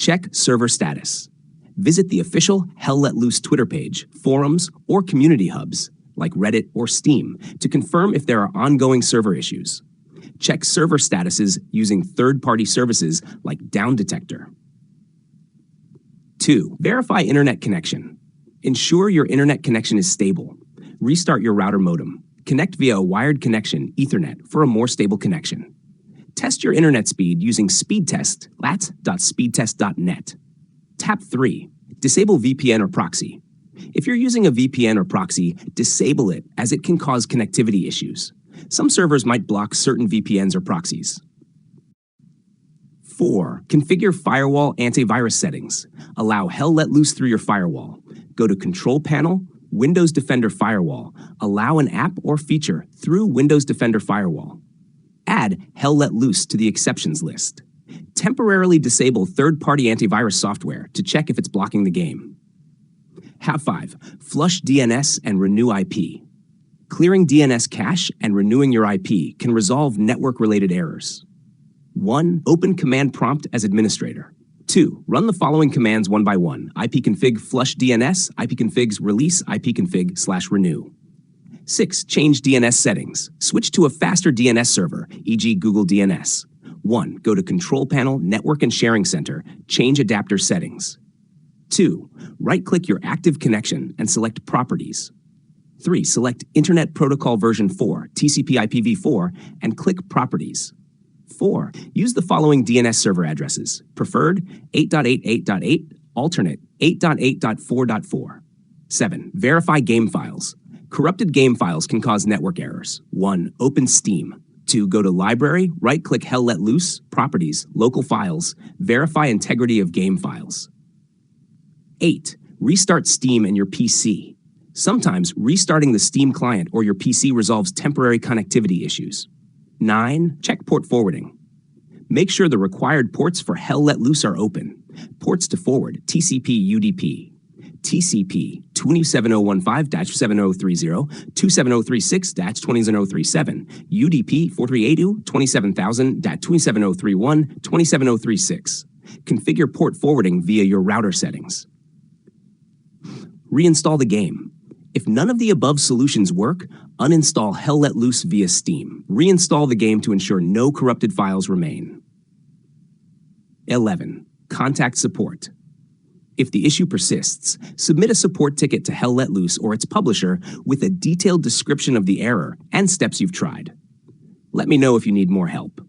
Check server status. Visit the official Hell Let Loose Twitter page, forums, or community hubs, like Reddit or Steam, to confirm if there are ongoing server issues. Check server statuses using third-party services like Down Detector. 2. Verify internet connection. Ensure your internet connection is stable. Restart your router modem. Connect via a wired connection, Ethernet, for a more stable connection. Test your internet speed using speedtest, lat.speedtest.net. Tap 3. Disable VPN or proxy. If you're using a VPN or proxy, disable it as it can cause connectivity issues. Some servers might block certain VPNs or proxies. 4. Configure firewall antivirus settings. Allow Hell Let Loose through your firewall. Go to Control Panel, Windows Defender Firewall. Allow an app or feature through Windows Defender Firewall. Add Hell Let Loose to the exceptions list. Temporarily disable third-party antivirus software to check if it's blocking the game. 5. Flush DNS and renew IP. Clearing DNS cache and renewing your IP can resolve network-related errors. 1. Open command prompt as administrator. 2. Run the following commands one by one: ipconfig flush DNS, ipconfigs release ipconfig/renew. 6. Change DNS settings. Switch to a faster DNS server, e.g. Google DNS. 1. Go to Control Panel, Network and Sharing Center. Change adapter settings. 2. Right-click your active connection and select Properties. 3. Select Internet Protocol version 4, TCP/IPv4, and click Properties. 4. Use the following DNS server addresses: preferred 8.8.8.8, alternate 8.8.4.4. 7. Verify game files. Corrupted game files can cause network errors. 1. Open Steam. 2. Go to Library, right-click Hell Let Loose, Properties, Local Files, verify integrity of game files. 8. Restart Steam and your PC. Sometimes restarting the Steam client or your PC resolves temporary connectivity issues. 9. Check port forwarding. Make sure the required ports for Hell Let Loose are open. Ports to forward: TCP UDP, TCP 27015-7030, 27036-27037, UDP 4382-27000-27031, 27036. Configure port forwarding via your router settings. Reinstall the game. If none of the above solutions work, uninstall Hell Let Loose via Steam. Reinstall the game to ensure no corrupted files remain. 11. Contact support. If the issue persists, submit a support ticket to Hell Let Loose or its publisher with a detailed description of the error and steps you've tried. Let me know if you need more help.